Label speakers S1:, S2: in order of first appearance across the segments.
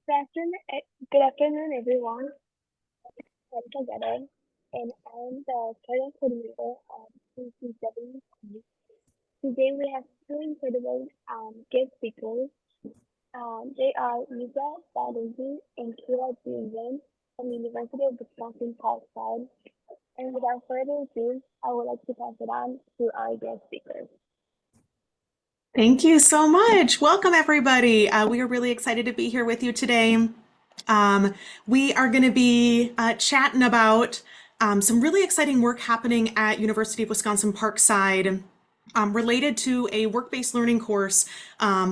S1: Good afternoon, everyone. I'm together, and I'm the current coordinator of CCW. Today, we have two incredible guest speakers. They are Mita, Banerjee, and Kaila Bingen from the University of Wisconsin Parkside. And without further ado, I would like to pass it on to our guest speakers.
S2: Thank you so much. Welcome, everybody. We are really excited to be here with you today. Um, we are going to be chatting about some really exciting work happening at University of Wisconsin Parkside related to a work-based learning course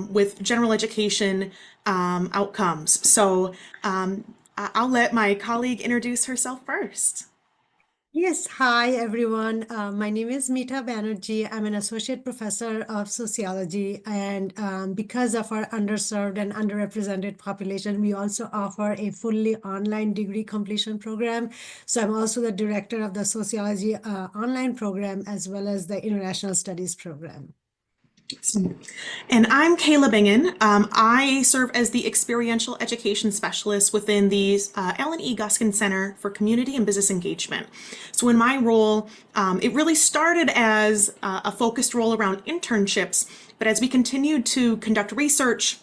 S2: with general education outcomes. So I'll let my colleague introduce herself first.
S3: Yes, hi everyone. My name is Mita Banerjee. I'm an associate professor of sociology, and because of our underserved and underrepresented population, we also offer a fully online degree completion program. So I'm also the director of the sociology online program as well as the international studies program.
S2: And I'm Kaila Bingen. I serve as the experiential education specialist within the Ellen E. Guskin Center for Community and Business Engagement. So in my role, it really started as a focused role around internships, but as we continued to conduct research,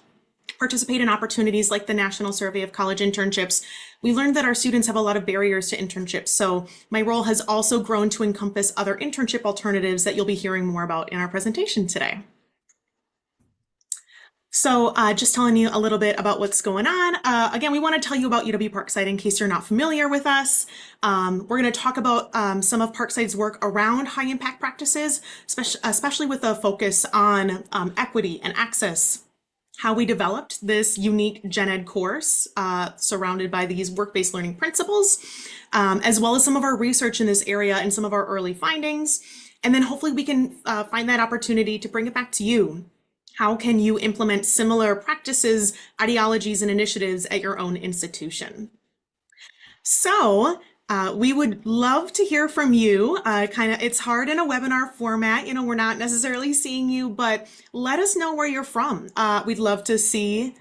S2: participate in opportunities like the National Survey of College Internships, we learned that our students have a lot of barriers to internships. So my role has also grown to encompass other internship alternatives that you'll be hearing more about in our presentation today. So just telling you a little bit about what's going on. Again, we want to tell you about UW Parkside in case you're not familiar with us. We're going to talk about some of Parkside's work around high impact practices, especially with a focus on equity and access, how we developed this unique gen ed course surrounded by these work-based learning principles, as well as some of our research in this area and some of our early findings. And then hopefully we can find that opportunity to bring it back to you. How can you implement similar practices, ideologies, and initiatives at your own institution? So we would love to hear from you. It's hard in a webinar format. You know, we're not necessarily seeing you, but let us know where you're from. We'd love to see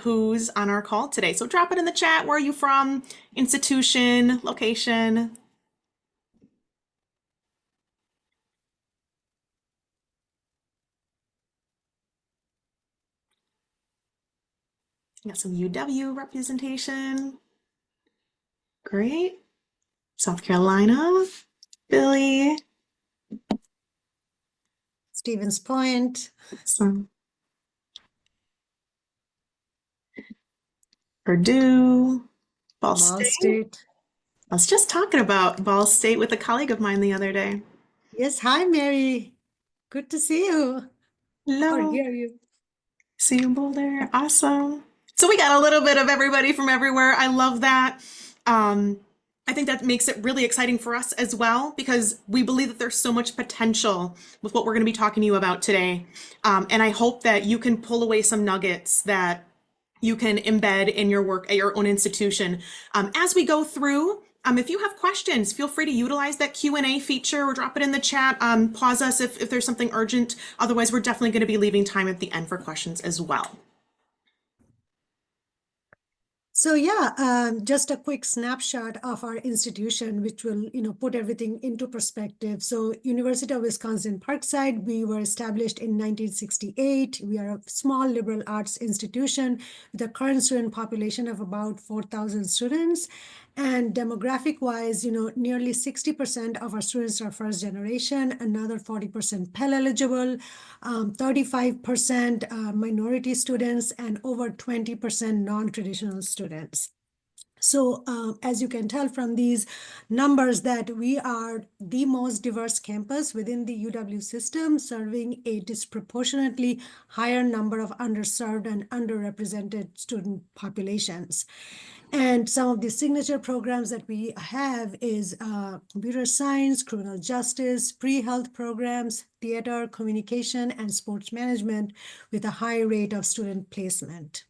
S2: who's on our call today. So drop it in the chat. Where are you from? Institution, location. Got some UW representation. Great. South Carolina, Billy.
S3: Stevens Point.
S2: Awesome. Purdue, Ball State. I was just talking about Ball State with a colleague of mine the other day.
S3: Yes, hi Mary. Good to see you.
S2: Hello.
S3: Or hear you.
S2: See you, Boulder. Awesome. So we got a little bit of everybody from everywhere. I love that. I think that makes it really exciting for us as well, because we believe that there's so much potential with what we're going to be talking to you about today. And I hope that you can pull away some nuggets that you can embed in your work at your own institution. As we go through, if you have questions, feel free to utilize that Q&A feature or drop it in the chat. Pause us if there's something urgent. Otherwise, we're definitely going to be leaving time at the end for questions as well.
S3: So yeah, just a quick snapshot of our institution, which will, put everything into perspective. So University of Wisconsin Parkside, we were established in 1968. We are a small liberal arts institution with a current student population of about 4,000 students. And demographic-wise, nearly 60% of our students are first generation, another 40% Pell eligible, 35% minority students, and over 20% non-traditional students. So as you can tell from these numbers that we are the most diverse campus within the UW system, serving a disproportionately higher number of underserved and underrepresented student populations. And some of the signature programs that we have is computer science, criminal justice, pre-health programs, theater, communication, and sports management with a high rate of student placement.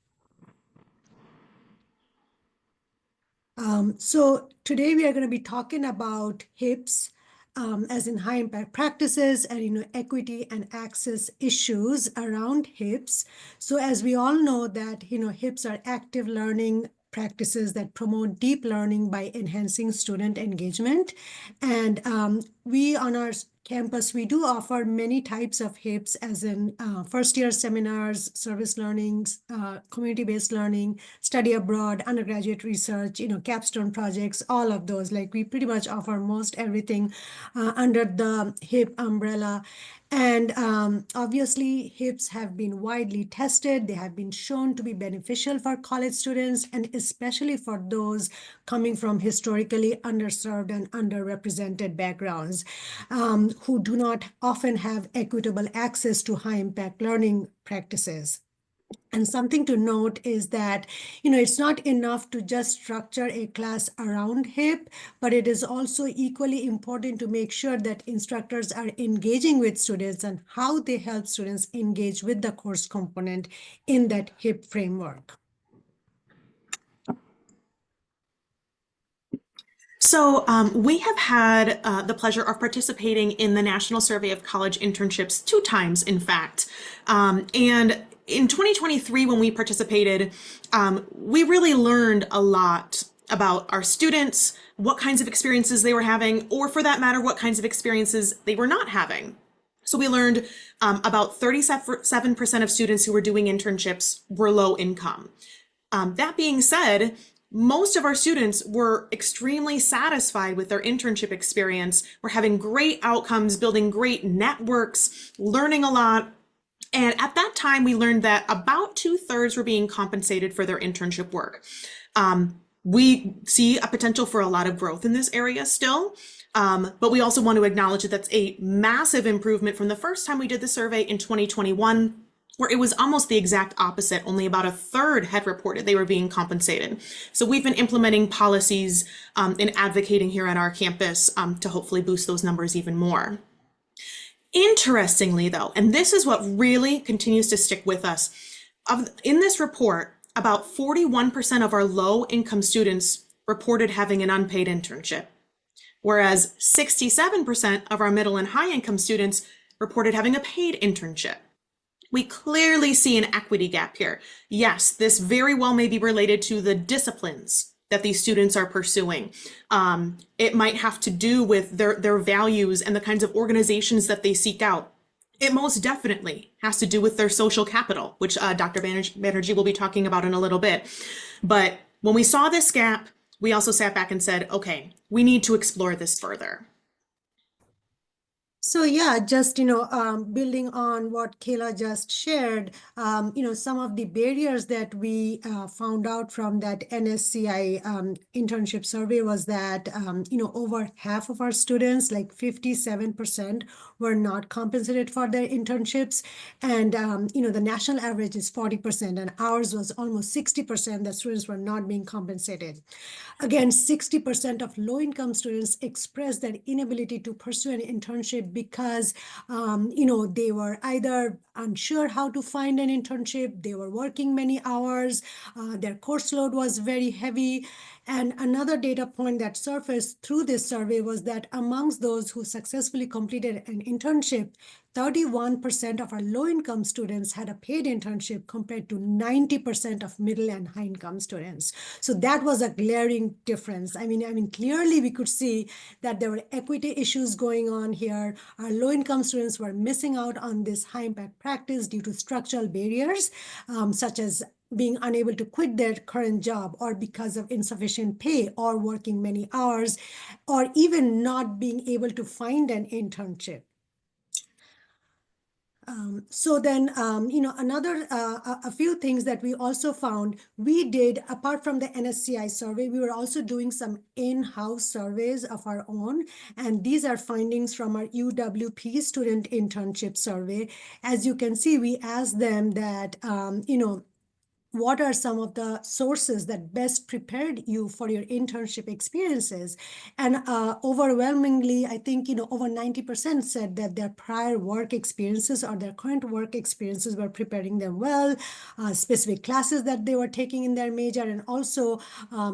S3: So today we are going to be talking about HIPS, as in high impact practices and equity and access issues around HIPs. So as we all know that HIPs are active learning practices that promote deep learning by enhancing student engagement. And we on our campus, we do offer many types of HIPs, as in first-year seminars, service learnings, community-based learning, study abroad, undergraduate research, capstone projects, all of those. Like, we pretty much offer most everything under the HIP umbrella. And obviously, HIPs have been widely tested. They have been shown to be beneficial for college students, and especially for those coming from historically underserved and underrepresented backgrounds, who do not often have equitable access to high-impact learning practices. And something to note is that, it's not enough to just structure a class around HIP, but it is also equally important to make sure that instructors are engaging with students and how they help students engage with the course component in that HIP framework.
S2: So we have had the pleasure of participating in the National Survey of College Internships 2 times, in fact. And in 2023, when we participated, we really learned a lot about our students, what kinds of experiences they were having, or for that matter, what kinds of experiences they were not having. So we learned about 37% of students who were doing internships were low income. That being said, most of our students were extremely satisfied with their internship experience. We're having great outcomes, building great networks, learning a lot. And at that time, we learned that about 2/3 were being compensated for their internship work. We see a potential for a lot of growth in this area still, but we also want to acknowledge that that's a massive improvement from the first time we did the survey in 2021, where it was almost the exact opposite. Only about 1/3 had reported they were being compensated. So we've been implementing policies and advocating here at our campus to hopefully boost those numbers even more. Interestingly, though, and this is what really continues to stick with us, in this report, about 41% of our low-income students reported having an unpaid internship, whereas 67% of our middle and high-income students reported having a paid internship. We clearly see an equity gap here. Yes, this very well may be related to the disciplines that these students are pursuing. It might have to do with their values and the kinds of organizations that they seek out. It most definitely has to do with their social capital, which Dr. Banerjee will be talking about in a little bit. But when we saw this gap, we also sat back and said, okay, we need to explore this further.
S3: So yeah, just, building on what Kaila just shared, some of the barriers that we found out from that NSCI internship survey was that, over half of our students, like 57%, were not compensated for their internships. And, the national average is 40%, and ours was almost 60% that students were not being compensated. Again, 60% of low-income students expressed their inability to pursue an internship because, they were either unsure how to find an internship, they were working many hours, their course load was very heavy. And another data point that surfaced through this survey was that amongst those who successfully completed an internship, 31% of our low-income students had a paid internship compared to 90% of middle and high-income students. So that was a glaring difference. I mean, clearly we could see that there were equity issues going on here. Our low-income students were missing out on this high-impact practice due to structural barriers, such as being unable to quit their current job, or because of insufficient pay, or working many hours, or even not being able to find an internship. So then, a few things that we also found, we did, apart from the NSCI survey, we were also doing some in-house surveys of our own. And these are findings from our UWP student internship survey. As you can see, we asked them that, what are some of the sources that best prepared you for your internship experiences? And overwhelmingly, I think, over 90% said that their prior work experiences or their current work experiences were preparing them well, specific classes that they were taking in their major, and also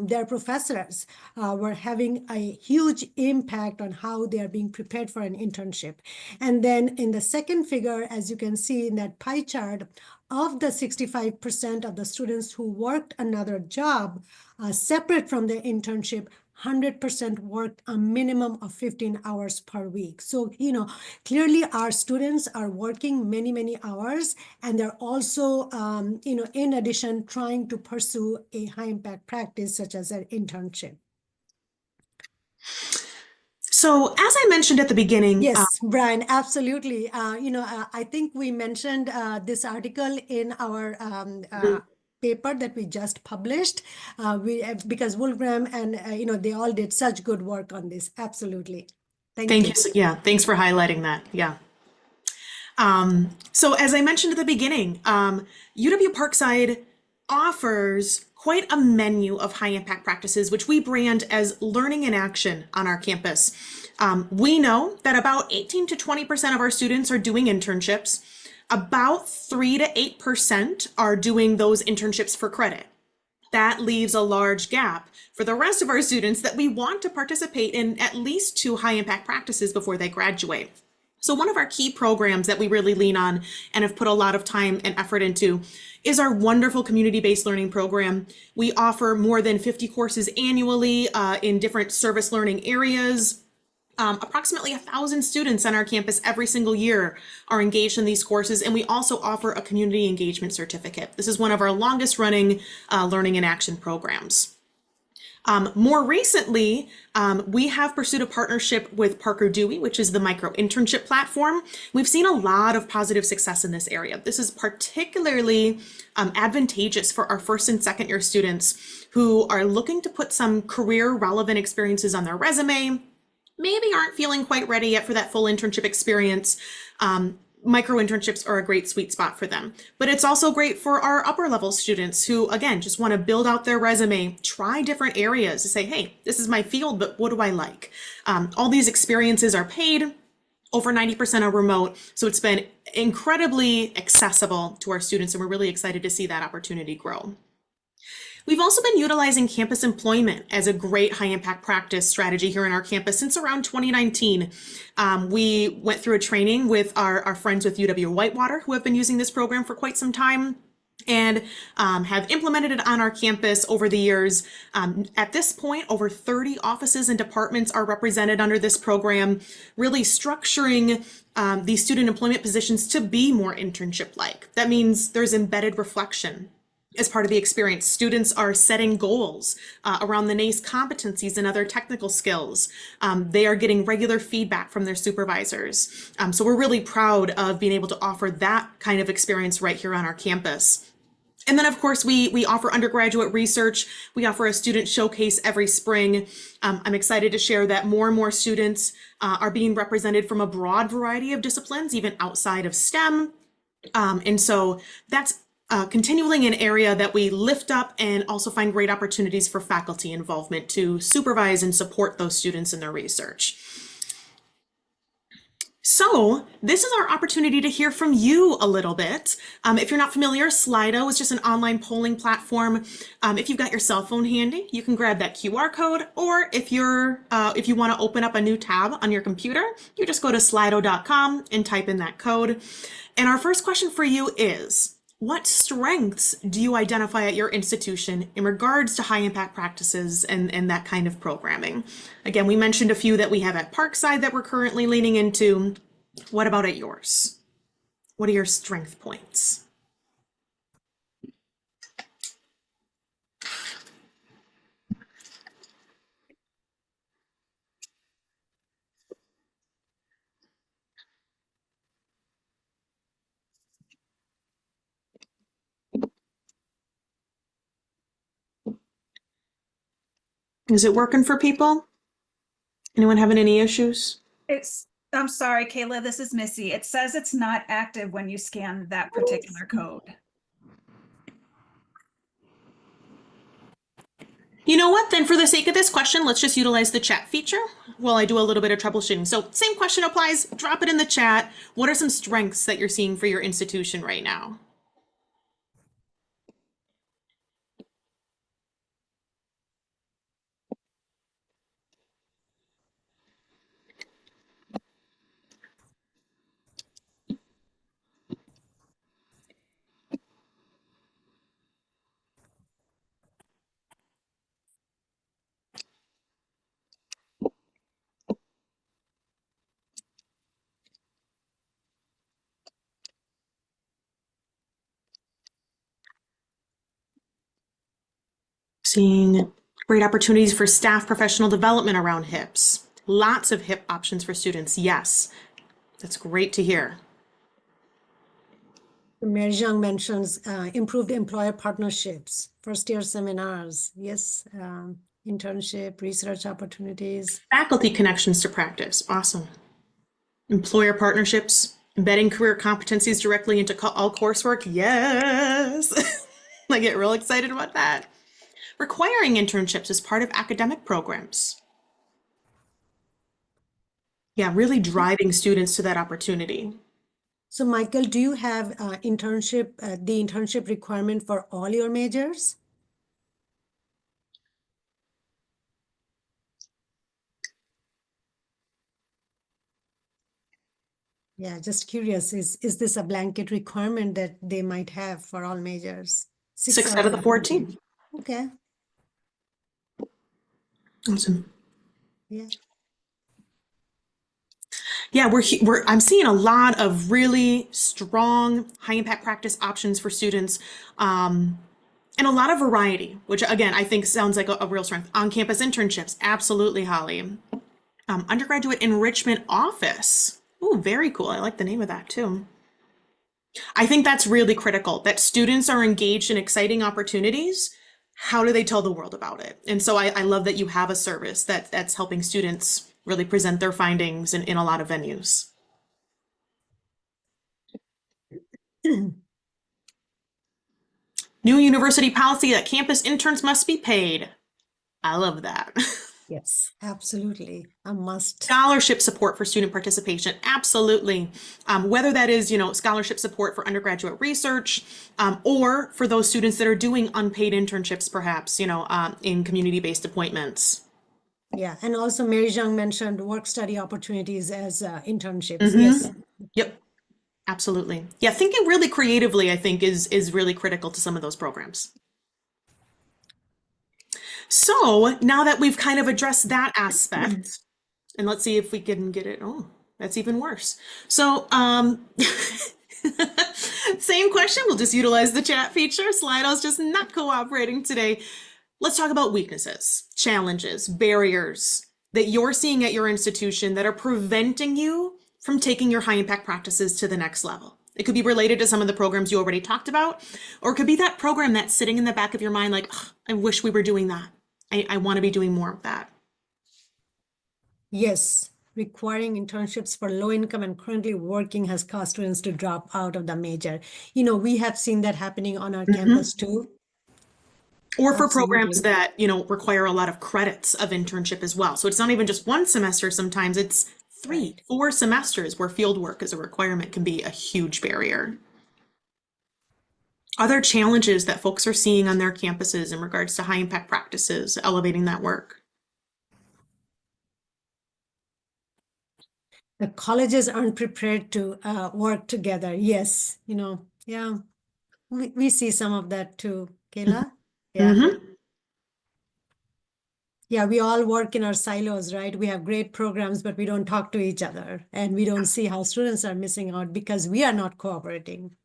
S3: their professors were having a huge impact on how they are being prepared for an internship. And then in the second figure, as you can see in that pie chart, of the 65% of the students who worked another job separate from their internship, 100% worked a minimum of 15 hours per week. So, clearly our students are working many, many hours, and they're also, in addition, trying to pursue a high impact practice such as an internship.
S2: So, as I mentioned at the beginning,
S3: Yes, Brian, absolutely. I think we mentioned this article in our paper that we just published. Because Wolfram and they all did such good work on this. Absolutely. Thank you.
S2: Yeah, thanks for highlighting that. Yeah. So as I mentioned at the beginning, UW Parkside offers quite a menu of high impact practices, which we brand as learning in action on our campus. We know that about 18 to 20% of our students are doing internships. About 3 to 8% are doing those internships for credit. That leaves a large gap for the rest of our students that we want to participate in at least 2 high impact practices before they graduate. So one of our key programs that we really lean on and have put a lot of time and effort into is our wonderful community-based learning program. We offer more than 50 courses annually in different service learning areas. Approximately 1,000 students on our campus every single year are engaged in these courses, and we also offer a community engagement certificate. This is one of our longest running learning in action programs. More recently, we have pursued a partnership with Parker Dewey, which is the micro internship platform. We've seen a lot of positive success in this area. This is particularly advantageous for our first and second year students who are looking to put some career relevant experiences on their resume, maybe aren't feeling quite ready yet for that full internship experience. Micro internships are a great sweet spot for them. But it's also great for our upper level students who, again, just want to build out their resume, try different areas to say, hey, this is my field, but what do I like? All these experiences are paid. Over 90% are remote. So it's been incredibly accessible to our students, and we're really excited to see that opportunity grow. We've also been utilizing campus employment as a great high impact practice strategy here in our campus since around 2019. We went through a training with our friends with UW Whitewater who have been using this program for quite some time and have implemented it on our campus over the years. At this point, over 30 offices and departments are represented under this program, really structuring these student employment positions to be more internship-like. That means there's embedded reflection as part of the experience. Students are setting goals around the NACE competencies and other technical skills. They are getting regular feedback from their supervisors. So we're really proud of being able to offer that kind of experience right here on our campus. And then, of course, we offer undergraduate research. We offer a student showcase every spring. I'm excited to share that more and more students are being represented from a broad variety of disciplines, even outside of STEM. And so that's continuing an area that we lift up and also find great opportunities for faculty involvement to supervise and support those students in their research. So this is our opportunity to hear from you a little bit. If you're not familiar, Slido is just an online polling platform. If you've got your cell phone handy, you can grab that QR code, or if you want to open up a new tab on your computer, you just go to slido.com and type in that code. And our first question for you is, what strengths do you identify at your institution in regards to high impact practices and that kind of programming? Again, we mentioned a few that we have at Parkside that we're currently leaning into. What about at yours? What are your strength points? Is it working for people? Anyone having any issues?
S4: I'm sorry, Kaila, this is Missy. It says it's not active when you scan that particular code.
S2: You know what? Then for the sake of this question, let's just utilize the chat feature while I do a little bit of troubleshooting. So same question applies, drop it in the chat. What are some strengths that you're seeing for your institution right now? Seeing great opportunities for staff professional development around HIPs. Lots of HIP options for students. Yes, that's great to hear.
S3: Mary Zhang mentions improved employer partnerships, first-year seminars, yes, internship, research opportunities.
S2: Faculty connections to practice. Awesome. Employer partnerships, embedding career competencies directly into all coursework. Yes. I get real excited about that. Requiring internships as part of academic programs. Yeah, really driving students to that opportunity.
S3: So Michael, do you have the internship requirement for all your majors? Yeah, just curious, is this a blanket requirement that they might have for all majors?
S2: 6 out of the 14.
S3: Okay,
S2: Awesome.
S3: yeah.
S2: Yeah, I'm seeing a lot of really strong high impact practice options for students, and a lot of variety, which again, I think sounds like a real strength. On-campus internships, absolutely, Holly. Undergraduate enrichment office. Ooh, very cool. I like the name of that too. I think that's really critical, that students are engaged in exciting opportunities. How do they tell the world about it? And so I love that you have a service that's helping students really present their findings in a lot of venues. New university policy that campus interns must be paid. I love that.
S3: Yes, absolutely, a must.
S2: Scholarship support for student participation, absolutely. Whether that is, scholarship support for undergraduate research, or for those students that are doing unpaid internships, perhaps, in community-based appointments.
S3: Yeah, and also Mary Zhang mentioned work study opportunities as internships. Yes.
S2: Yep, absolutely. Yeah, thinking really creatively, I think, is really critical to some of those programs. So now that we've kind of addressed that aspect, and let's see if we can get it. Oh, that's even worse. So, same question. We'll just utilize the chat feature. Slido's just not cooperating today. Let's talk about weaknesses, challenges, barriers that you're seeing at your institution that are preventing you from taking your high impact practices to the next level. It could be related to some of the programs you already talked about, or it could be that program that's sitting in the back of your mind like, I wish we were doing that. I want to be doing more of that.
S3: Yes, requiring internships for low income and currently working has caused students to drop out of the major. We have seen that happening on our campus too.
S2: Or for
S3: Absolutely.
S2: programs that, require a lot of credits of internship as well. So it's not even just one semester, sometimes it's 3,
S3: Right.
S2: 4 semesters where field work as a requirement can be a huge barrier. Other challenges that folks are seeing on their campuses in regards to high impact practices, elevating that work.
S3: The colleges aren't prepared to work together. Yes, yeah, we see some of that too, Kaila. Yeah.
S2: Mm-hmm.
S3: Yeah, we all work in our silos, right? We have great programs, but we don't talk to each other, and we don't see how students are missing out because we are not cooperating.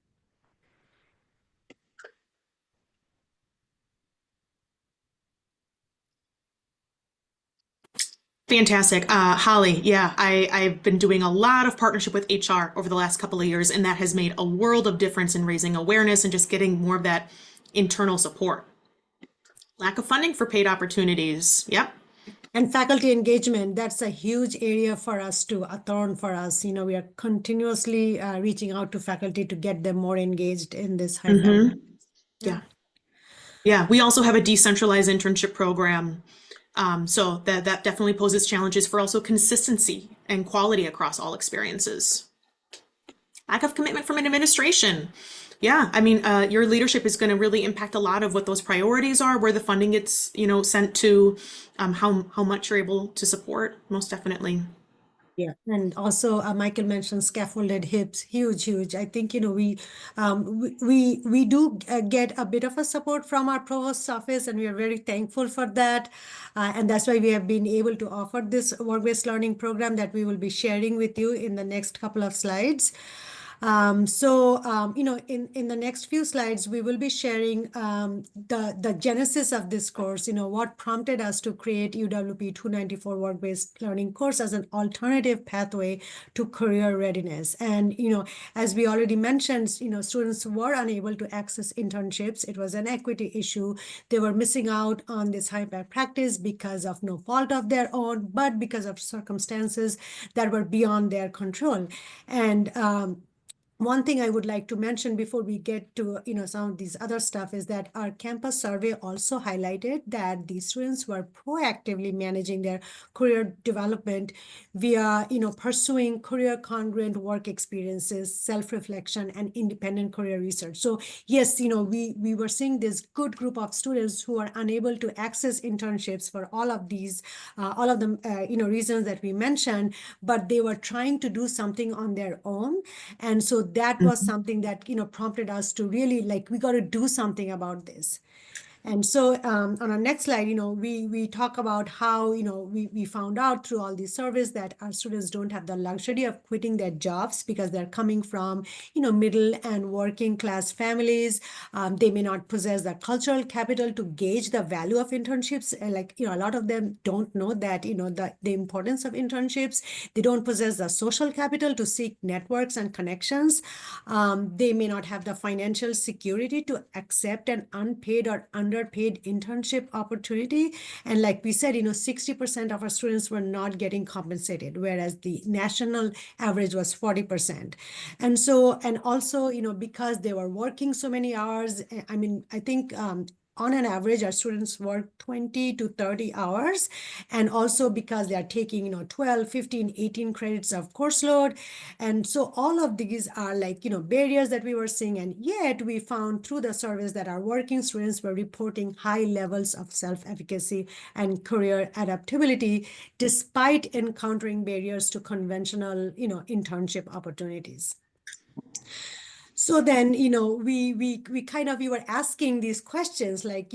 S2: Fantastic. Holly, yeah, I've been doing a lot of partnership with HR over the last couple of years, and that has made a world of difference in raising awareness and just getting more of that internal support. Lack of funding for paid opportunities. Yep.
S3: And faculty engagement, that's a huge area for us a thorn for us. We are continuously reaching out to faculty to get them more engaged in this high
S2: Mm-hmm. Yeah. Yeah, we also have a decentralized internship program. So that definitely poses challenges for also consistency and quality across all experiences. Lack of commitment from an administration. Yeah, I mean, your leadership is going to really impact a lot of what those priorities are, where the funding gets, sent to, how much you're able to support, most definitely.
S3: Yeah, and also Michael mentioned scaffolded hips, huge, huge. I think we do get a bit of a support from our provost's office, and we are very thankful for that. And that's why we have been able to offer this work-based learning program that we will be sharing with you in the next couple of slides. In the next few slides, we will be sharing the genesis of this course, what prompted us to create UWP 294 work-based learning course as an alternative pathway to career readiness. And, as we already mentioned, students were unable to access internships. It was an equity issue. They were missing out on this high impact practice because of no fault of their own, but because of circumstances that were beyond their control. And one thing I would like to mention before we get to some of these other stuff is that our campus survey also highlighted that the students were proactively managing their career development via pursuing career congruent work experiences, self-reflection, and independent career research. So yes, we were seeing this good group of students who are unable to access internships for all of these all of the reasons that we mentioned, but they were trying to do something on their own. And so that was something that prompted us to really we got to do something about this. And so on our next slide, we talk about how, we found out through all these surveys that our students don't have the luxury of quitting their jobs because they're coming from, middle and working class families. They may not possess the cultural capital to gauge the value of internships. A lot of them don't know that, the importance of internships. They don't possess the social capital to seek networks and connections. They may not have the financial security to accept an unpaid or underpaid internship opportunity. And like we said, 60% of our students were not getting compensated, whereas the national average was 40%. And so, and also, because they were working so many hours, I think on an average, our students work 20 to 30 hours. And also because they are taking, 12, 15, 18 credits of course load. And so all of these are barriers that we were seeing. And yet we found through the surveys that our working students were reporting high levels of self-efficacy and career adaptability, despite encountering barriers to conventional, internship opportunities. So then, we were asking these questions like,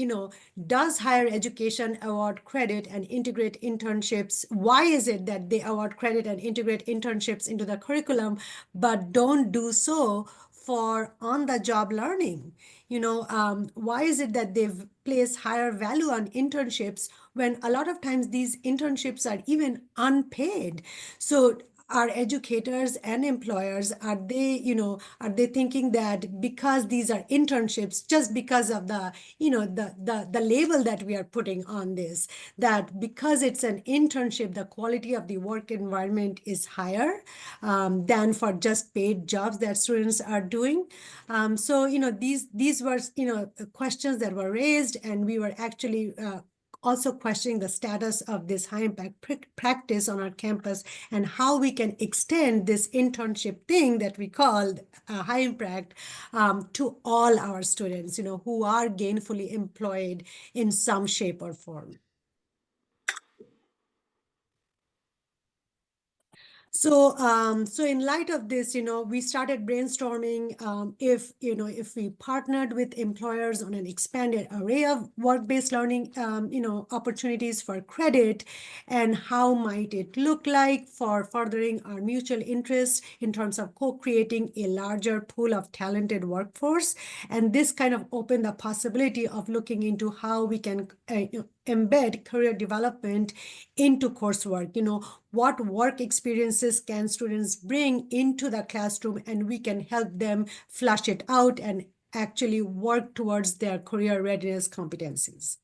S3: does higher education award credit and integrate internships? Why is it that they award credit and integrate internships into the curriculum, but don't do so for on-the-job learning? Why is it that they've placed higher value on internships when a lot of times these internships are even unpaid? So our educators and employers, are they thinking that because these are internships, just because of the the label that we are putting on this, that because it's an internship, the quality of the work environment is higher than for just paid jobs that students are doing? So these were questions that were raised, and we were actually also questioning the status of this high impact practice on our campus and how we can extend this internship thing that we call high impact to all our students, who are gainfully employed in some shape or form. So, so in light of this, we started brainstorming if we partnered with employers on an expanded array of work-based learning, opportunities for credit, and how might it look like for furthering our mutual interests in terms of co-creating a larger pool of talented workforce. And this kind of opened the possibility of looking into how we can embed career development into coursework. What work experiences can students bring into the classroom, and we can help them flush it out and actually work towards their career readiness competencies.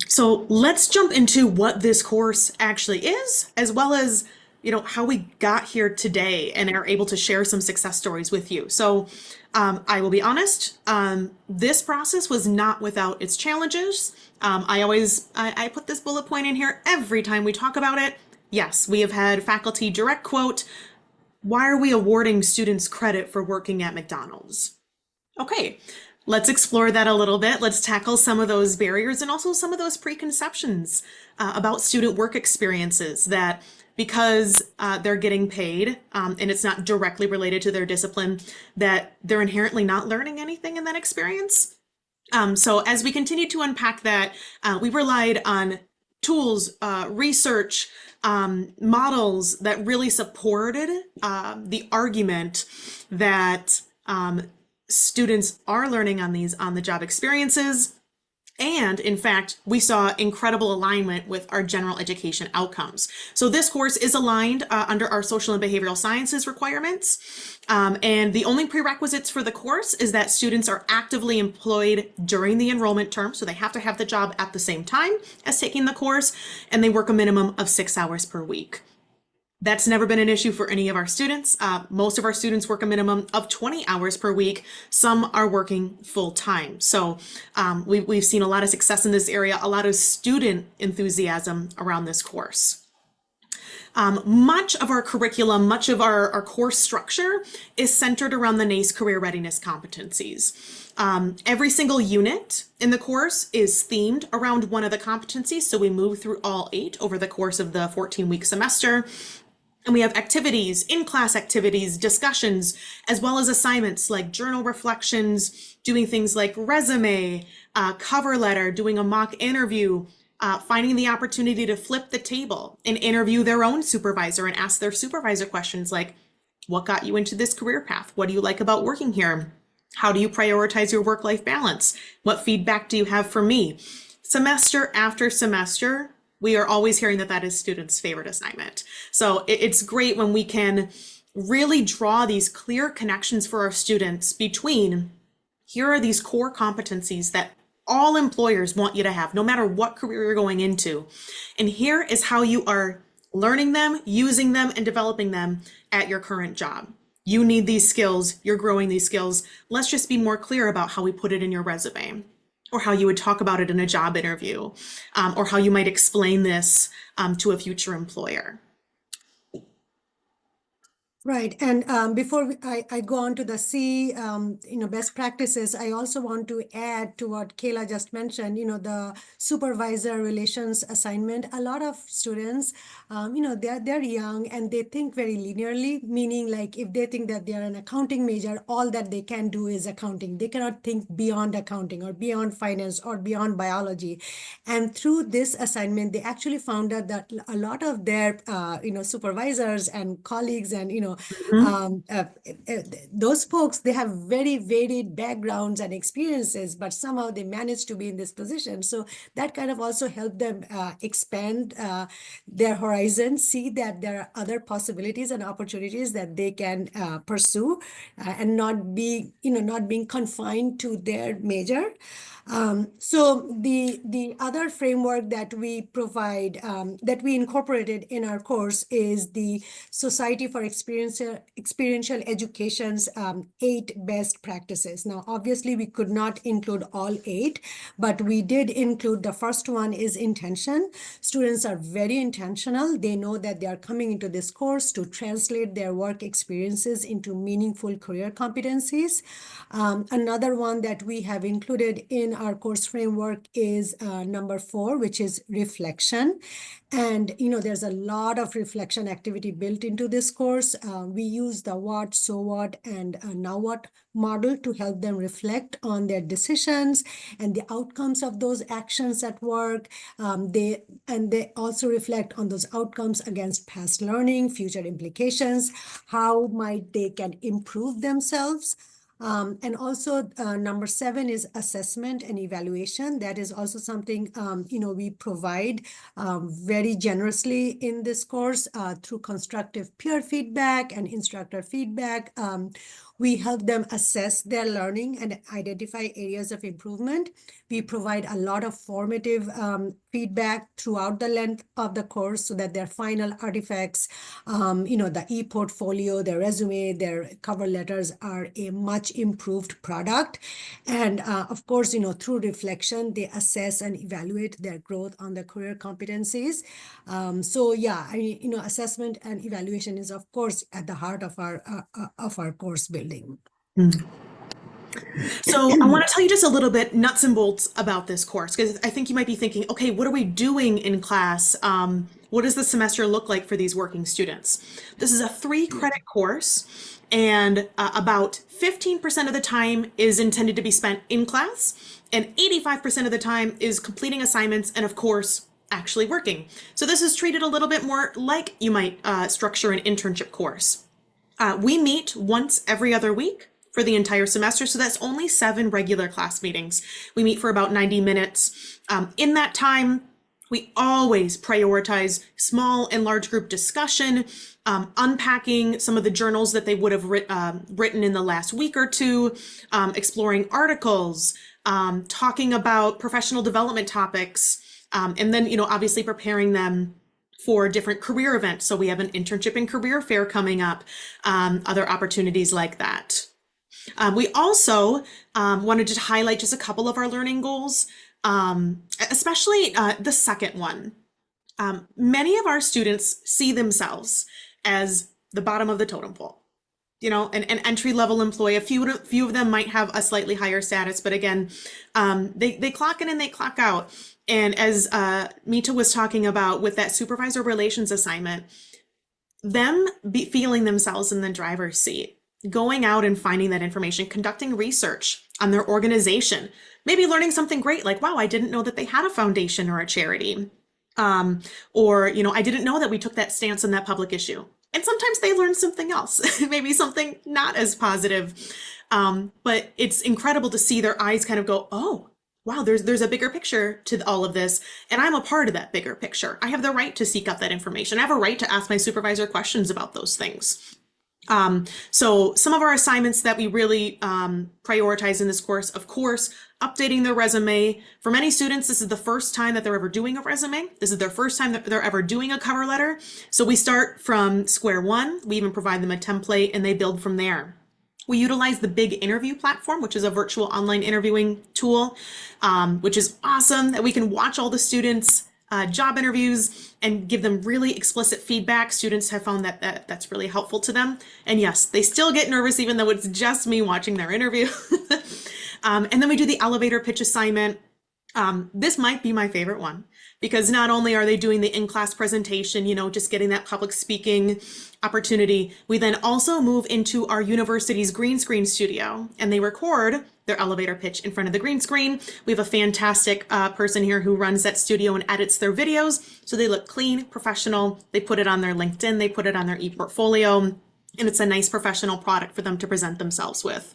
S2: So let's jump into what this course actually is, as well as how we got here today and are able to share some success stories with you. So I will be honest, this process was not without its challenges. I put this bullet point in here every time we talk about it. Yes, we have had faculty direct quote, "Why are we awarding students credit for working at McDonald's?" Okay, let's explore that a little bit. Let's tackle some of those barriers and also some of those preconceptions about student work experiences that because they're getting paid and it's not directly related to their discipline, that they're inherently not learning anything in that experience. So as we continue to unpack that, we relied on tools, research, models that really supported the argument that students are learning on these on-the-job experiences. And in fact, we saw incredible alignment with our general education outcomes. So this course is aligned under our social and behavioral sciences requirements. And the only prerequisites for the course is that students are actively employed during the enrollment term. So they have to have the job at the same time as taking the course, and they work a minimum of 6 hours per week. That's never been an issue for any of our students. Most of our students work a minimum of 20 hours per week. Some are working full time. So we've seen a lot of success in this area, a lot of student enthusiasm around this course. Much of our curriculum, much of our course structure is centered around the NACE career readiness competencies. Every single unit in the course is themed around one of the competencies. So we move through all 8 over the course of the 14-week semester. And we have activities, in-class activities, discussions, as well as assignments like journal reflections, doing things like resume, cover letter, doing a mock interview, finding the opportunity to flip the table and interview their own supervisor and ask their supervisor questions like, what got you into this career path? What do you like about working here? How do you prioritize your work-life balance? What feedback do you have for me? Semester after semester, we are always hearing that that is students' favorite assignment. So it's great when we can really draw these clear connections for our students between here are these core competencies that all employers want you to have, no matter what career you're going into. And here is how you are learning them, using them, and developing them at your current job. You need these skills, you're growing these skills. Let's just be more clear about how we put it in your resume, or how you would talk about it in a job interview, or how you might explain this to a future employer.
S3: Right, and before I go on to the C, best practices, I also want to add to what Kaila just mentioned, the supervisor relations assignment. A lot of students, they're young and they think very linearly, meaning like if they think that they're an accounting major, all that they can do is accounting. They cannot think beyond accounting or beyond finance or beyond biology. And through this assignment, they actually found out that a lot of their, supervisors and colleagues and, those folks, they have very varied backgrounds and experiences, but somehow they managed to be in this position. So that kind of also helped them expand their horizon, see that there are other possibilities and opportunities that they can pursue and not being confined to their major. So the other framework that we provide, that we incorporated in our course is the Society for Experiential Education's 8 best practices. Now, obviously, we could not include all 8, but we did include the first one is intention. Students are very intentional. They know that they are coming into this course to translate their work experiences into meaningful career competencies. Another one that we have included in our course framework is number 4, which is reflection. And, there's a lot of reflection activity built into this course. We use the what, so what, and now what model to help them reflect on their decisions and the outcomes of those actions at work. They also reflect on those outcomes against past learning, future implications, how might they can improve themselves. And also number 7 is assessment and evaluation. That is also something, we provide very generously in this course through constructive peer feedback and instructor feedback. We help them assess their learning and identify areas of improvement. We provide a lot of formative feedback throughout the length of the course so that their final artifacts, the e-portfolio, their resume, their cover letters are a much improved product. And of course, through reflection, they assess and evaluate their growth on the career competencies. Assessment and evaluation is, of course, at the heart of our course building.
S2: So I want to tell you just a little bit nuts and bolts about this course, because I think you might be thinking, okay, what are we doing in class? What does the semester look like for these working students? This is a 3-credit course, and about 15% of the time is intended to be spent in class, and 85% of the time is completing assignments and, of course, actually working. So this is treated a little bit more like you might structure an internship course. We meet once every other week for the entire semester, so that's only 7 regular class meetings. We meet for about 90 minutes. In that time, we always prioritize small and large group discussion, unpacking some of the journals that they would have written in the last week or two, exploring articles, talking about professional development topics, and then, obviously preparing them for different career events. So we have an internship and career fair coming up, other opportunities like that. We also wanted to highlight just a couple of our learning goals, especially the second one. Many of our students see themselves as the bottom of the totem pole. An entry-level employee. A few of them might have a slightly higher status, but again, they clock in and they clock out. And as Mita was talking about with that supervisor relations assignment, them feeling themselves in the driver's seat, going out and finding that information, conducting research on their organization, maybe learning something great like, wow, I didn't know that they had a foundation or a charity. Or, I didn't know that we took that stance on that public issue. And sometimes they learn something else, maybe something not as positive. But it's incredible to see their eyes kind of go, oh, wow, there's a bigger picture to all of this, and I'm a part of that bigger picture. I have the right to seek out that information. I have a right to ask my supervisor questions about those things. So some of our assignments that we really prioritize in this course, of course, updating their resume. For many students, this is the first time that they're ever doing a resume. This is their first time that they're ever doing a cover letter. So we start from square one. We even provide them a template and they build from there. We utilize the Big Interview platform, which is a virtual online interviewing tool, which is awesome that we can watch all the students' job interviews and give them really explicit feedback. Students have found that that's really helpful to them. And yes, they still get nervous even though it's just me watching their interview. And then we do the elevator pitch assignment. This might be my favorite one because not only are they doing the in-class presentation, just getting that public speaking opportunity, we then also move into our university's green screen studio and they record their elevator pitch in front of the green screen. We have a fantastic person here who runs that studio and edits their videos. So they look clean, professional. They put it on their LinkedIn, they put it on their e-portfolio, and it's a nice professional product for them to present themselves with.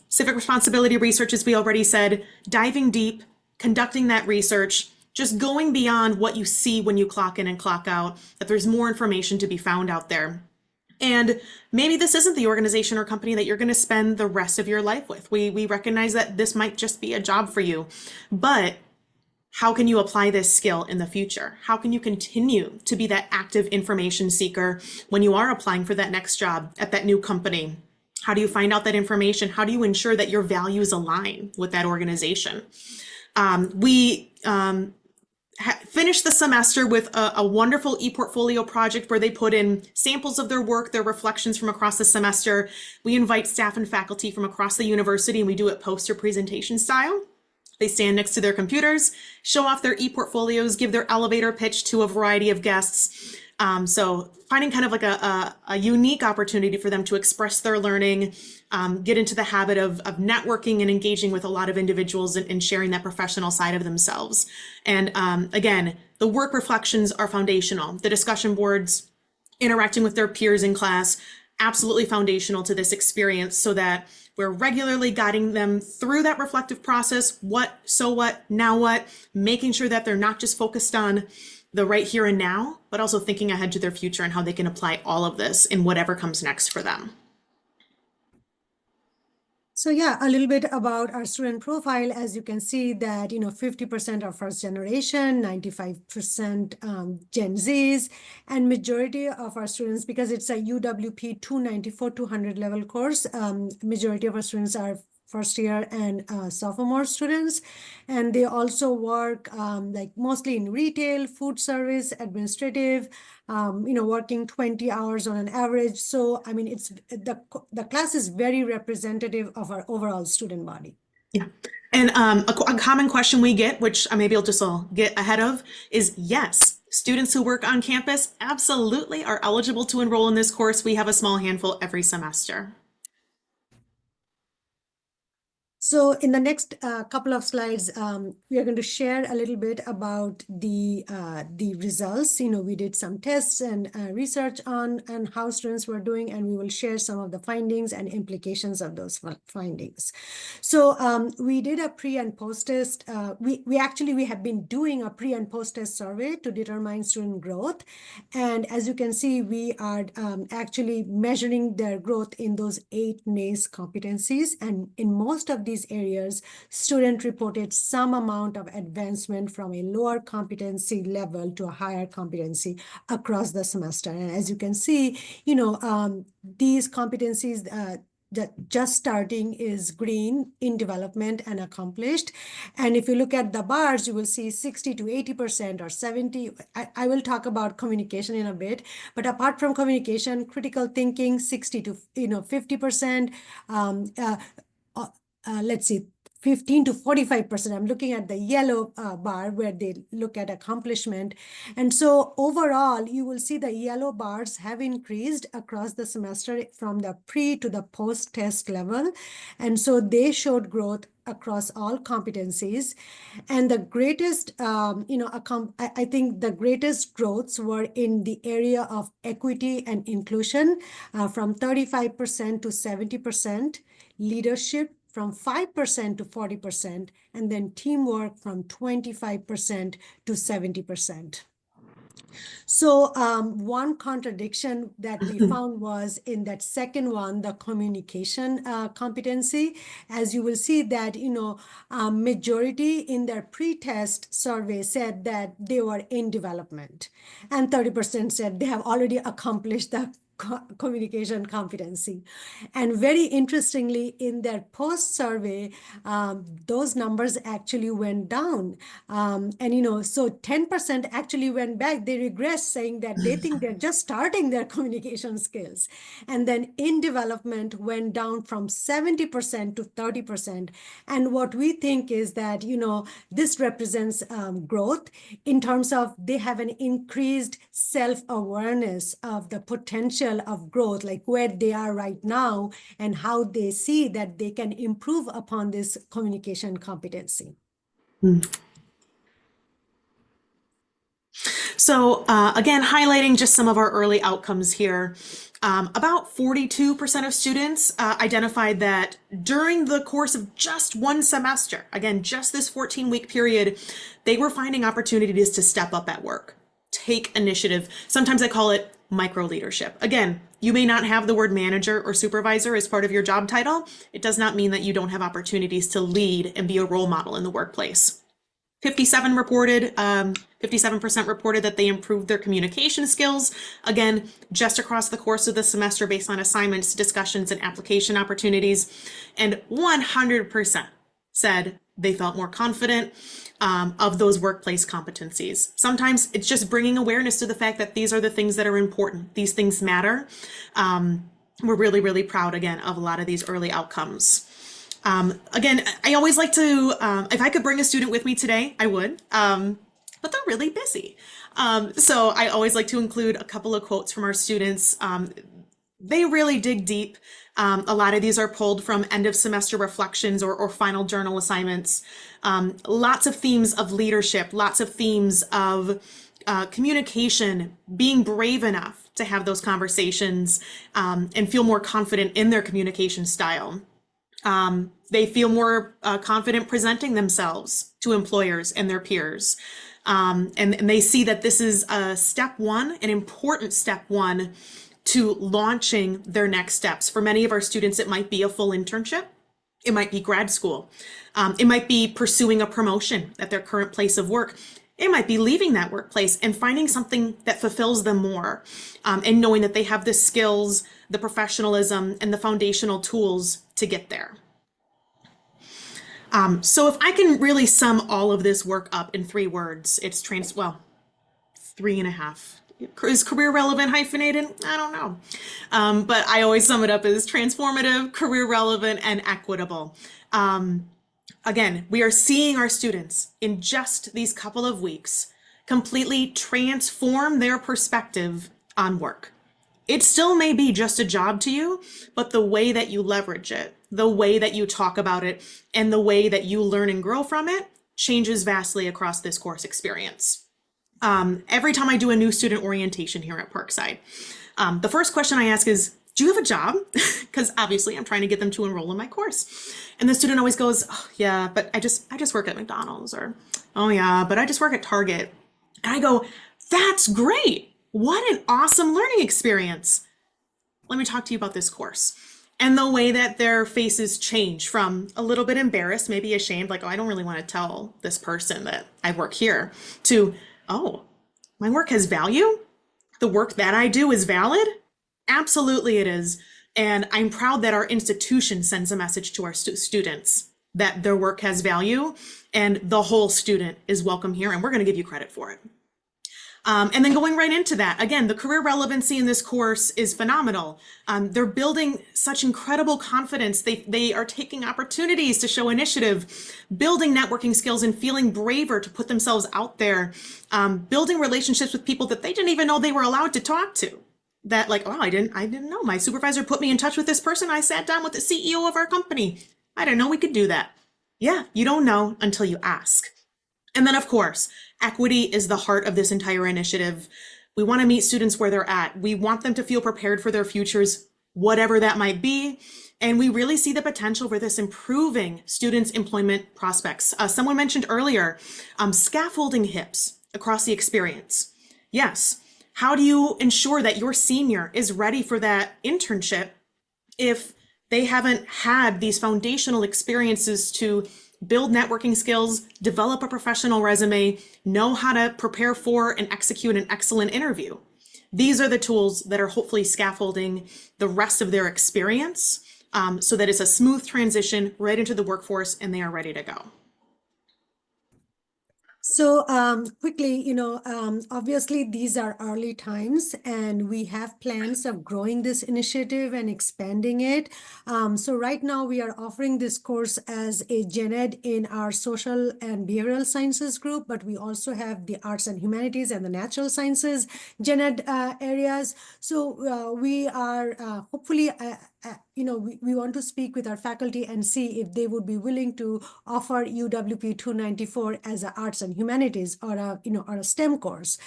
S2: Civic responsibility research, as we already said, diving deep, conducting that research, just going beyond what you see when you clock in and clock out, that there's more information to be found out there. And maybe this isn't the organization or company that you're going to spend the rest of your life with. We recognize that this might just be a job for you, but how can you apply this skill in the future? How can you continue to be that active information seeker when you are applying for that next job at that new company? How do you find out that information? How do you ensure that your values align with that organization? We finished the semester with a wonderful e-portfolio project where they put in samples of their work, their reflections from across the semester. We invite staff and faculty from across the university and we do it poster presentation style. They stand next to their computers, show off their e-portfolios, give their elevator pitch to a variety of guests. So finding kind of like a unique opportunity for them to express their learning, get into the habit of networking and engaging with a lot of individuals and sharing that professional side of themselves. And again, the work reflections are foundational. The discussion boards, interacting with their peers in class, absolutely foundational to this experience so that we're regularly guiding them through that reflective process. What, so what, now what, making sure that they're not just focused on the right here and now, but also thinking ahead to their future and how they can apply all of this in whatever comes next for them.
S3: So yeah, a little bit about our student profile. As you can see that, 50% are first generation, 95% Gen Zs, and majority of our students, because it's a UWP 294-200 level course, majority of our students are first year and sophomore students. And they also work like mostly in retail, food service, administrative, working 20 hours on an average. So, I mean, it's the class is very representative of our overall student body.
S2: Yeah. And a common question we get, which maybe I'll get ahead of, is yes, students who work on campus absolutely are eligible to enroll in this course. We have a small handful every semester.
S3: So in the next couple of slides, we are going to share a little bit about the results. We did some tests and research on how students were doing, and we will share some of the findings and implications of those findings. So we did a pre and post test. We have been doing a pre and post test survey to determine student growth. And as you can see, we are actually measuring their growth in those 8 NACE competencies. And in most of these areas, students reported some amount of advancement from a lower competency level to a higher competency across the semester. And as you can see, these competencies that just starting is green, in development and accomplished. And if you look at the bars, you will see 60 to 80% or 70. I will talk about communication in a bit, but apart from communication, critical thinking, 60 to 50%. Let's see, 15 to 45%. I'm looking at the yellow bar where they look at accomplishment. And so overall, you will see the yellow bars have increased across the semester from the pre to the post test level. And so they showed growth across all competencies. And the greatest, I think the greatest growths were in the area of equity and inclusion, from 35% to 70%, leadership from 5% to 40%, and then teamwork from 25% to 70%. So one contradiction that we found was in that second one, the communication competency. As you will see that, majority in their pre-test survey said that they were in development, and 30% said they have already accomplished the communication competency. And very interestingly, in their post survey, those numbers actually went down. So 10% actually went back. They regressed, saying that they think they're just starting their communication skills. And then in development went down from 70% to 30%. And what we think is that, this represents growth in terms of they have an increased self-awareness of the potential of growth, like where they are right now and how they see that they can improve upon this communication competency.
S2: So again, highlighting just some of our early outcomes here. About 42% of students identified that during the course of just one semester, again, just this 14-week period, they were finding opportunities to step up at work, take initiative. Sometimes I call it micro leadership. Again, you may not have the word manager or supervisor as part of your job title. It does not mean that you don't have opportunities to lead and be a role model in the workplace. 57% reported that they improved their communication skills, again, just across the course of the semester based on assignments, discussions, and application opportunities. And 100% said they felt more confident of those workplace competencies. Sometimes it's just bringing awareness to the fact that these are the things that are important. These things matter. We're really, really proud, again, of a lot of these early outcomes. Again, I always like to, if I could bring a student with me today, I would, but they're really busy. So I always like to include a couple of quotes from our students. They really dig deep. A lot of these are pulled from end of semester reflections or final journal assignments. Lots of themes of leadership, lots of themes of communication, being brave enough to have those conversations and feel more confident in their communication style. They feel more confident presenting themselves to employers and their peers. And they see that this is a step one, an important step one to launching their next steps. For many of our students, it might be a full internship. It might be grad school. It might be pursuing a promotion at their current place of work. It might be leaving that workplace and finding something that fulfills them more, and knowing that they have the skills, the professionalism, and the foundational tools to get there. So if I can really sum all of this work up in 3 words, it's 3.5. Is career relevant hyphenated? I don't know. But I always sum it up as transformative, career relevant, and equitable. Again, we are seeing our students in just these couple of weeks completely transform their perspective on work. It still may be just a job to you, but the way that you leverage it, the way that you talk about it, and the way that you learn and grow from it changes vastly across this course experience. Every time I do a new student orientation here at Parkside, the first question I ask is, do you have a job? Because obviously I'm trying to get them to enroll in my course. And the student always goes, oh, yeah, but I just work at McDonald's, or, oh yeah, but I just work at Target. And I go, that's great. What an awesome learning experience. Let me talk to you about this course. And the way that their faces change from a little bit embarrassed, maybe ashamed, like, oh, I don't really want to tell this person that I work here, to, oh, my work has value? The work that I do is valid? Absolutely it is. And I'm proud that our institution sends a message to our students that their work has value, and the whole student is welcome here, and we're going to give you credit for it. And then going right into that, again, the career relevancy in this course is phenomenal. They're building such incredible confidence. They are taking opportunities to show initiative, building networking skills, and feeling braver to put themselves out there, building relationships with people that they didn't even know they were allowed to talk to. That, like, oh, I didn't know. My supervisor put me in touch with this person. I sat down with the CEO of our company. I didn't know we could do that. Yeah, you don't know until you ask. And then, of course, equity is the heart of this entire initiative. We want to meet students where they're at. We want them to feel prepared for their futures, whatever that might be. And we really see the potential for this improving students' employment prospects. Someone mentioned earlier, scaffolding hips across the experience. Yes. How do you ensure that your senior is ready for that internship if they haven't had these foundational experiences to build networking skills, develop a professional resume, know how to prepare for and execute an excellent interview? These are the tools that are hopefully scaffolding the rest of their experience, so that it's a smooth transition right into the workforce and they are ready to go.
S3: So quickly, obviously these are early times and we have plans of growing this initiative and expanding it. So right now we are offering this course as a gen ed in our social and behavioral sciences group, but we also have the arts and humanities and the natural sciences gen ed areas. So we are hopefully we want to speak with our faculty and see if they would be willing to offer UWP 294 as an arts and humanities or a STEM course.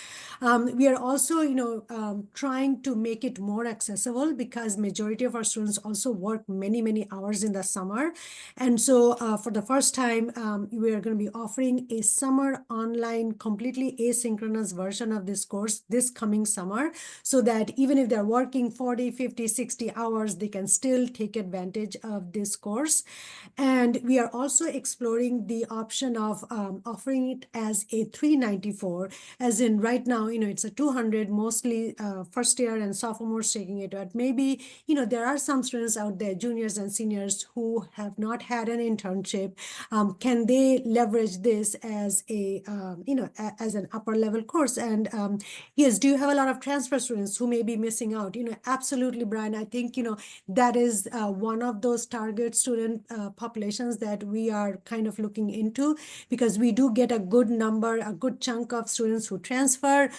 S3: We are also trying to make it more accessible because majority of our students also work many hours in the summer, and so for the first time we are going to be offering a summer online completely asynchronous version of this course this coming summer, so that even if they're working 40, 50, 60 hours, they can still take advantage of this course. And we are also exploring the option of offering it as a 394, as in right now, it's a 200, mostly first year and sophomores taking it, but maybe, there are some students out there, juniors and seniors, who have not had an internship. Can they leverage this as a, as an upper level course? And yes, do you have a lot of transfer students who may be missing out? Absolutely, Brian. I think, that is one of those target student populations that we are kind of looking into, because we do get a good number, a good chunk of students who transfer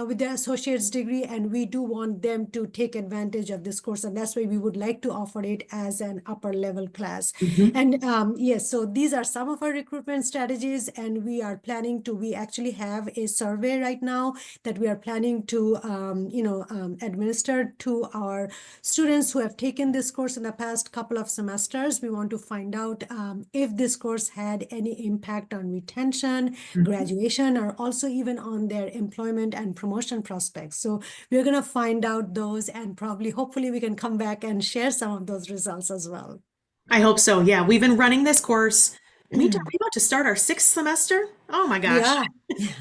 S3: with their associate's degree, and we do want them to take advantage of this course. And that's why we would like to offer it as an upper level class. And yes, so these are some of our recruitment strategies, and we are planning to, we actually have a survey right now that we are planning to, administer to our students who have taken this course in the past couple of semesters. We want to find out if this course had any impact on retention, graduation, or also even on their employment and promotion prospects. So we're going to find out those, and probably, hopefully we can come back and share some of those results as well.
S2: I hope so. Yeah, we've been running this course. Mita, are
S3: Mm.
S2: we about to start our 6th semester? Oh my
S3: We
S2: gosh.
S3: are.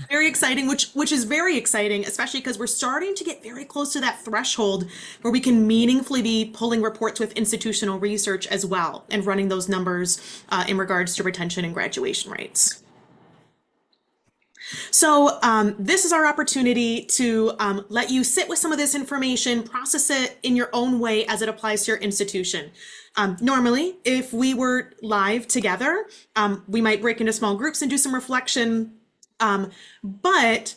S2: Very exciting, which is very exciting, especially because we're starting to get very close to that threshold where we can meaningfully be pulling reports with institutional research as well and running those numbers in regards to retention and graduation rates. So this is our opportunity to let you sit with some of this information, process it in your own way as it applies to your institution. Normally, if we were live together, we might break into small groups and do some reflection. But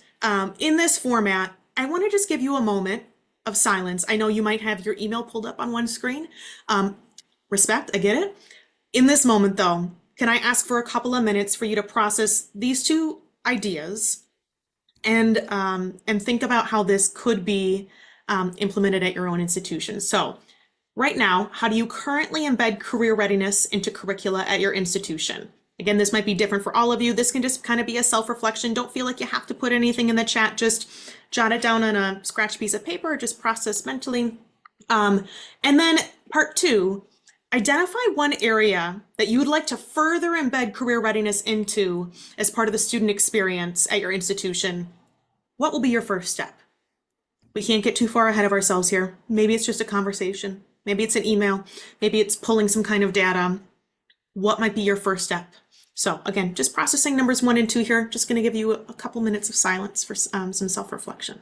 S2: in this format, I want to just give you a moment of silence. I know you might have your email pulled up on one screen. Respect, I get it. In this moment, though, can I ask for a couple of minutes for you to process these two ideas and think about how this could be implemented at your own institution? So, right now, how do you currently embed career readiness into curricula at your institution? Again, this might be different for all of you. This can just kind of be a self-reflection. Don't feel like you have to put anything in the chat. Just jot it down on a scratch piece of paper, just process mentally. And then part two, identify one area that you would like to further embed career readiness into as part of the student experience at your institution. What will be your first step? We can't get too far ahead of ourselves here. Maybe it's just a conversation. Maybe it's an email. Maybe it's pulling some kind of data. What might be your first step? So again, just processing numbers 1 and 2 here. Just going to give you a couple minutes of silence for some self-reflection.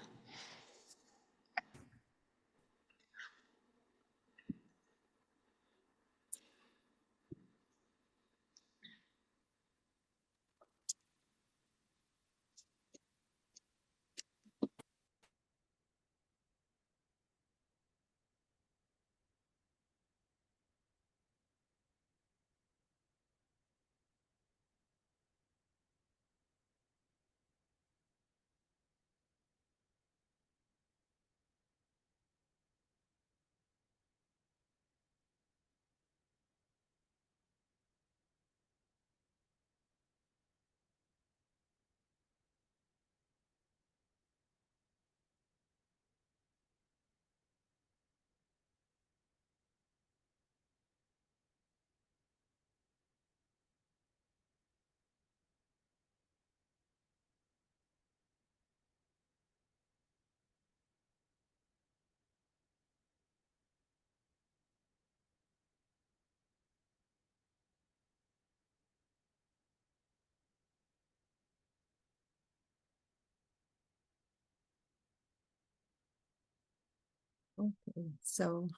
S3: Okay, so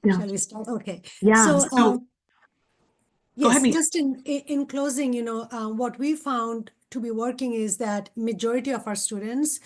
S2: Yeah.
S3: shall we start? Okay.
S2: Yeah.
S3: So,
S2: So go ahead,
S3: yes,
S2: Mita.
S3: just in closing, what we found to be working is that majority of our students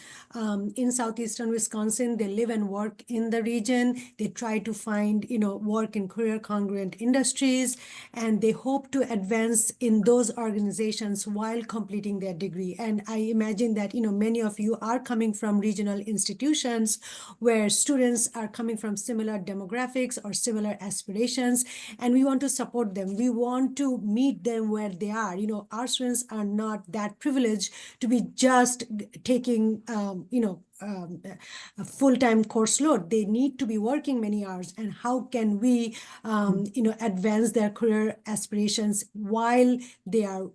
S3: in southeastern Wisconsin, they live and work in the region. They try to find, work in career congruent industries, and they hope to advance in those organizations while completing their degree. And I imagine that, many of you are coming from regional institutions where students are coming from similar demographics or similar aspirations, and we want to support them. We want to meet them where they are. Our students are not that privileged to be just taking, a full-time course load. They need to be working many hours. And how can we, advance their career aspirations while they are,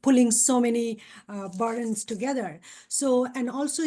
S3: pulling so many burdens together. So, and also,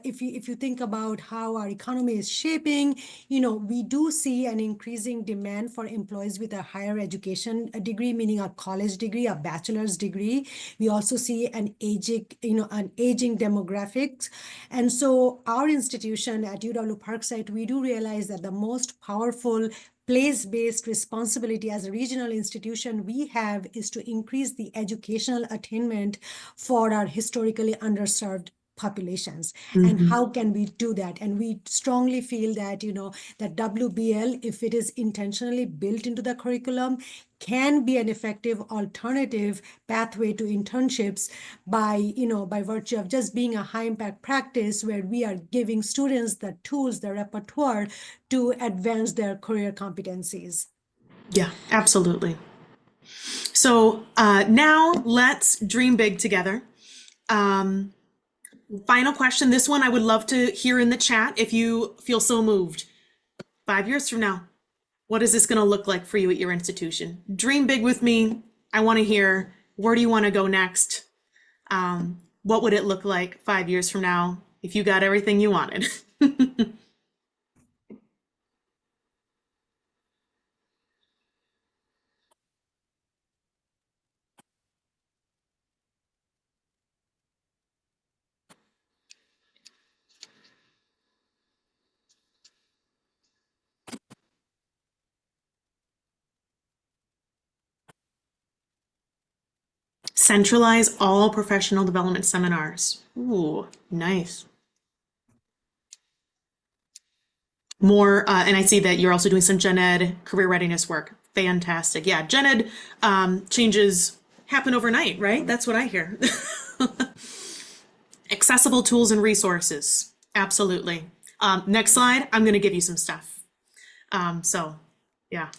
S3: if you think about how our economy is shaping, we do see an increasing demand for employees with a higher education degree, meaning a college degree, a bachelor's degree. We also see an aging demographics. And so our institution at UW Parkside, we do realize that the most powerful place-based responsibility as a regional institution we have is to increase the educational attainment for our historically underserved populations. And how can we do that? And we strongly feel that, that WBL, if it is intentionally built into the curriculum, can be an effective alternative pathway to internships by virtue of just being a high impact practice where we are giving students the tools, the repertoire to advance their career competencies.
S2: Yeah, absolutely. So now let's dream big together. Final question. This one I would love to hear in the chat if you feel so moved. 5 years from now, What is this going to look like for you at your institution? Dream big with me. I want to hear, where do you want to go next? What would it look like 5 years from now if you got everything you wanted? Centralize all professional development seminars. Ooh, nice. More, and I see that you're also doing some gen ed career readiness work. Fantastic. Yeah, gen ed changes happen overnight, right? That's what I hear. Accessible tools and resources. Absolutely. Next slide, I'm going to give you some stuff. So, yeah.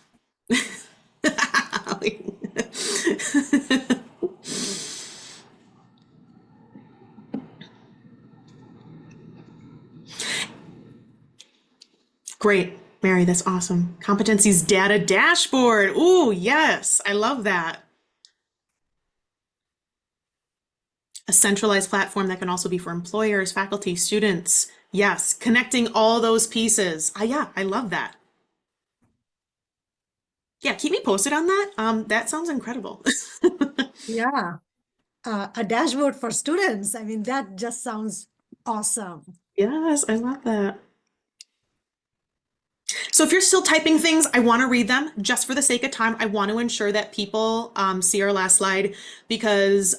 S2: Great, Mary, that's awesome. Competencies data dashboard. Ooh, yes, I love that. A centralized platform that can also be for employers, faculty, students. Yes, connecting all those pieces. Yeah, I love that. Yeah, keep me posted on that. That sounds incredible.
S3: Yeah. A dashboard for students. I mean, that just sounds awesome.
S2: Yes, I love that. So if you're still typing things, I want to read them just for the sake of time. I want to ensure that people see our last slide because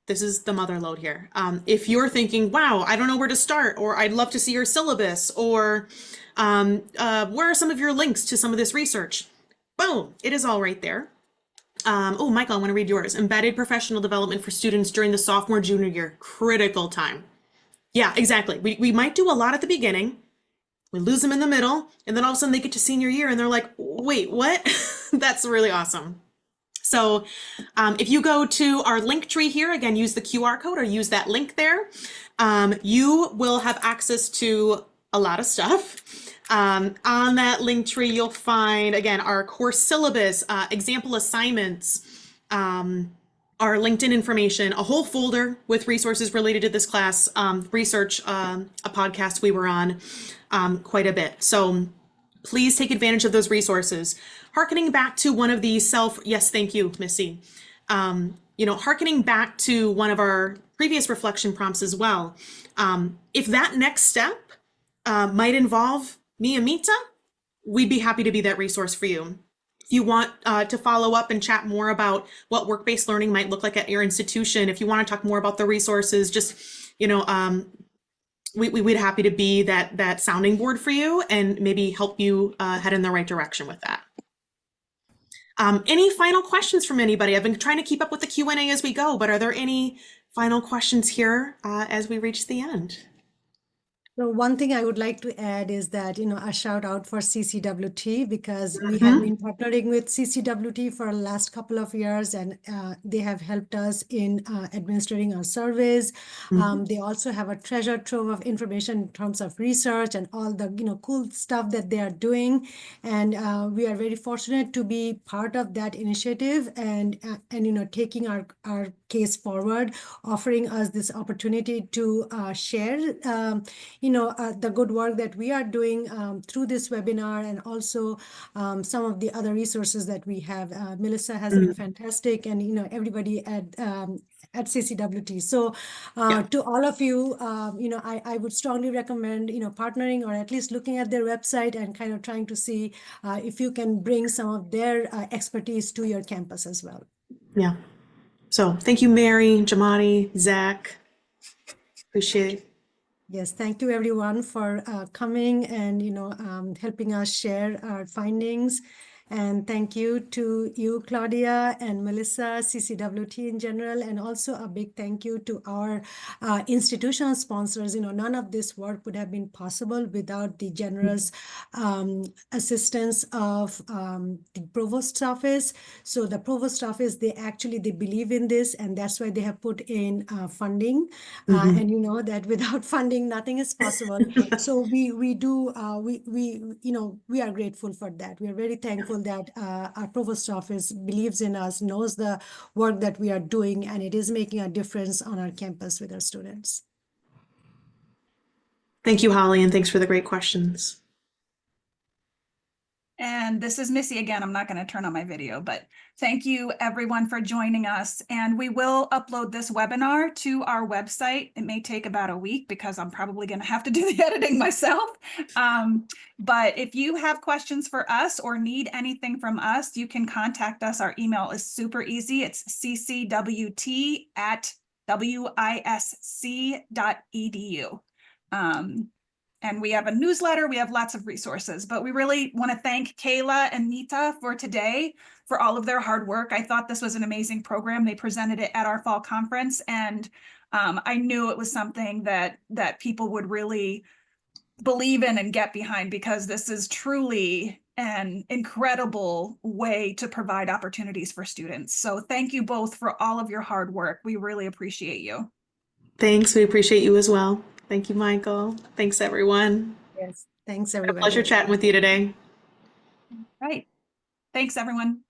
S2: this is the mother load here. If you're thinking, wow, I don't know where to start, or I'd love to see your syllabus, or where are some of your links to some of this research? Boom, it is all right there. Oh, Michael, I want to read yours. Embedded professional development for students during the sophomore, junior year, critical time. Yeah, exactly. We might do a lot at the beginning. We lose them in the middle, and then all of a sudden they get to senior year and they're like, wait, what? That's really awesome. So if you go to our link tree here, again, use the QR code or use that link there, you will have access to a lot of stuff. On that link tree, you'll find, again, our course syllabus, example assignments, our LinkedIn information, a whole folder with resources related to this class, research, a podcast we were on quite a bit. So please take advantage of those resources. Harkening back to one of the yes, thank you, Missy. Harkening back to one of our previous reflection prompts as well. If that next step might involve me and Mita, we'd be happy to be that resource for you. If you want to follow up and chat more about what work-based learning might look like at your institution, if you want to talk more about the resources, just, we'd happy to be that sounding board for you and maybe help you head in the right direction with that. Any final questions from anybody? I've been trying to keep up with the Q&A as we go, but are there any final questions here as we reach the end?
S3: So one thing I would like to add is that, a shout out for CCWT because we have been partnering with CCWT for the last couple of years and they have helped us in administering our surveys. They also have a treasure trove of information in terms of research and all the, cool stuff that they are doing. And we are very fortunate to be part of that initiative and taking our case forward, offering us this opportunity to share the good work that we are doing through this webinar and also some of the other resources that we have. Melissa has been fantastic and, everybody at CCWT. So to all of you, I would strongly recommend, partnering or at least looking at their website and kind of trying to see if you can bring some of their expertise to your campus as well.
S2: Yeah. So thank you, Mary, Jamati, Zach. Appreciate it.
S3: Yes, thank you everyone for coming and helping us share our findings. And thank you to you, Claudia, and Melissa, CCWT in general, and also a big thank you to our institutional sponsors. None of this work would have been possible without the generous assistance of the Provost's office. So the Provost office, they believe in this, and that's why they have put in funding. And you know that without funding, nothing is possible. So we are grateful for that. We are very thankful that our Provost office believes in us, knows the work that we are doing, and it is making a difference on our campus with our students.
S2: Thank you, Holly, and thanks for the great questions.
S4: And this is Missy again. I'm not going to turn on my video, but thank you everyone for joining us. And we will upload this webinar to our website. It may take about a week because I'm probably going to have to do the editing myself. But if you have questions for us or need anything from us, you can contact us. Our email is super easy. It's ccwt@wisc.edu. And we have a newsletter, we have lots of resources, but we really want to thank Kaila and Mita for today, for all of their hard work. I thought this was an amazing program. They presented it at our fall conference, and I knew it was something that people would really believe in and get behind, because this is truly an incredible way to provide opportunities for students. So thank you both for all of your hard work. We really appreciate you.
S2: Thanks. We appreciate you as well. Thank you, Michael. Thanks, everyone.
S3: Yes, thanks
S2: A
S3: everybody.
S2: pleasure chatting with you today.
S4: Right. Thanks, everyone.